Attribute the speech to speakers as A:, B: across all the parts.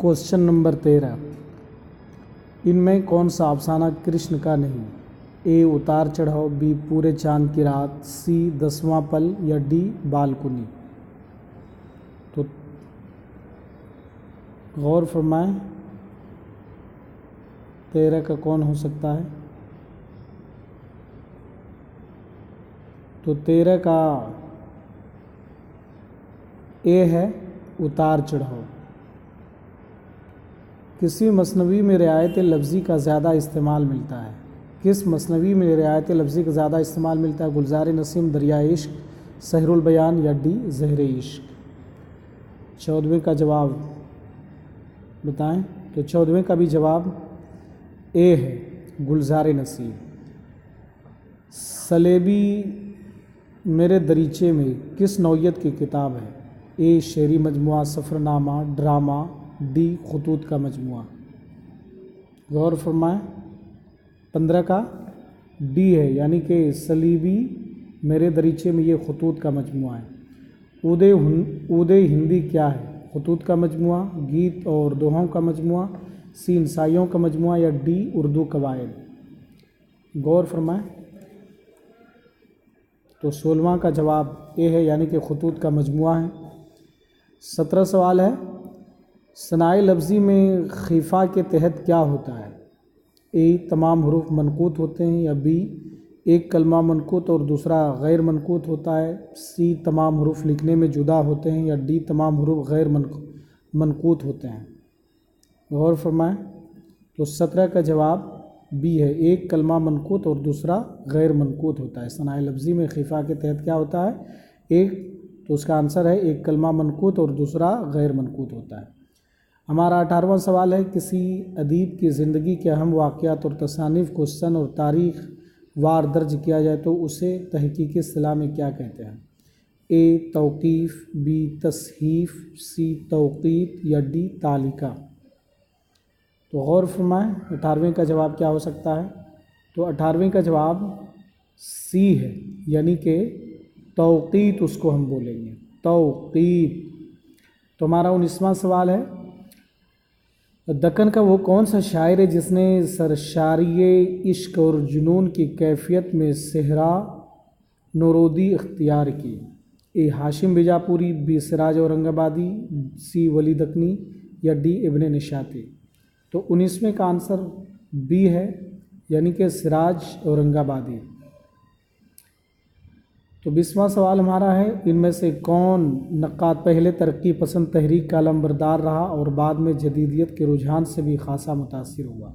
A: Question number 13, इनमें कौन सा अफसाना कृष्ण का नहीं? ए उतार चढ़ाव, बी पूरे चांद की रात, सी 10वां पल या डी बालकुनी। तो गौर फरमाएं 13 का कौन हो सकता है? तो 13 का ए है उतार चढ़ाव। किसी मसनवी में रियायत लफ्ज़ी का ज़्यादा इस्तेमाल मिलता है? किस मसनवी में रियायत लफ्ज़ी का ज़्यादा इस्तेमाल मिलता है? गुलज़ार नसीम, दरिया इश्क, सहरुल बयान या डी ज़हर इश्क। 14वें का जवाब बताएं। तो 14वें का भी जवाब ए है गुलज़ार नसीम। सलेबी मेरे दरीचे में किस नौइयत की किताब है? ए शेरी मजमुआ, सफ़रनामा, ड्रामा, डी खतूत का मजमुआ। गौर फरमाएं 15 का डी है, यानी कि सलीबी मेरे दरीचे में ये खतूत का मजमुआ है। उदय हिंदी क्या है? खतूत का मजमुआ, गीत और दोहों का मजमुआ, सी इंसाइयों का मजमुआ या डी उर्दू कवायद। गौर फरमाएं। तो 16वां का जवाब ए है, यानी कि खतूत का मजमुआ है। 17 सवाल है, सनाए लफ्ज़ी में खिफ़ा के तहत क्या होता है? ए तमाम हरूफ मनकूत होते हैं या बी एक कलमा मनकूत और दूसरा गैर मनकूत होता है, सी तमाम हरूफ लिखने में जुदा होते हैं या डी तमाम हरूफ गैर मनकूत होते हैं। गौर फरमाएं। तो 17 का जवाब बी है, एक कलमा मनकूत और दूसरा गैर मनकूत होता है। सनाए लफ्ज़ी में खिफ़ा के तहत क्या होता है? एक, तो उसका आंसर है एक कलमा मनकूत और दूसरा गैर मनकूत होता है। हमारा 18वां सवाल है, किसी अदीब की ज़िंदगी के अहम वाक़यात और तसानीफ़ को सन और तारीख़ वार दर्ज किया जाए तो उसे तहक़ीक़ी इस्तिलाह में क्या कहते हैं? ए तौक़ीफ़, बी तसहीफ़, सी तौक़ीत या डी तालिका। तो गौर फरमाएं 18वें का जवाब क्या हो सकता है? तो 18वें का जवाब सी है, यानी कि तौक़ीत उसको हम बोलेंगे, तौक़ीत। तो हमारा 19वां सवाल है, दक्कन का वो कौन सा शायर है जिसने सरशारिये इश्क और जुनून की कैफियत में सेहरा नौरोदी इख्तियार की? ए हाशिम बीजापुरी, बी सिराज औरंगाबादी, सी वली दक्कनी या डी इब्ने निशाती। तो 19वें का आंसर बी है, यानी कि सिराज औरंगाबादी। तो 20वां सवाल हमारा है, इनमें से कौन नक्काद पहले तरक्की पसंद तहरीक का अलमबरदार रहा और बाद में जदीदियत के रुझान से भी खासा मुतासिर हुआ?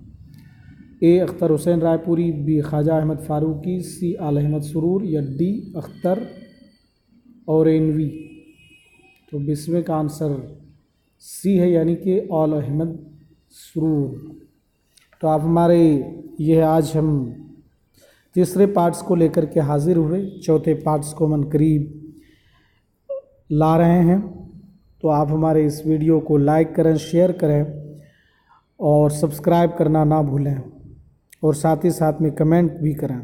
A: ए अख्तर हुसैन रायपुरी, बी ख्वाजा अहमद फ़ारूकी, सी आल अहमद सुरूर या डी अख्तर औरैनवी। तो 20वें का आंसर सी है, यानी कि आल अहमद सुरूर। तो आप हमारे यह आज हम तीसरे पार्ट्स को लेकर के हाजिर हुए, चौथे पार्ट्स को मन करीब ला रहे हैं। तो आप हमारे इस वीडियो को लाइक करें, शेयर करें और सब्सक्राइब करना ना भूलें और साथ ही साथ में कमेंट भी करें।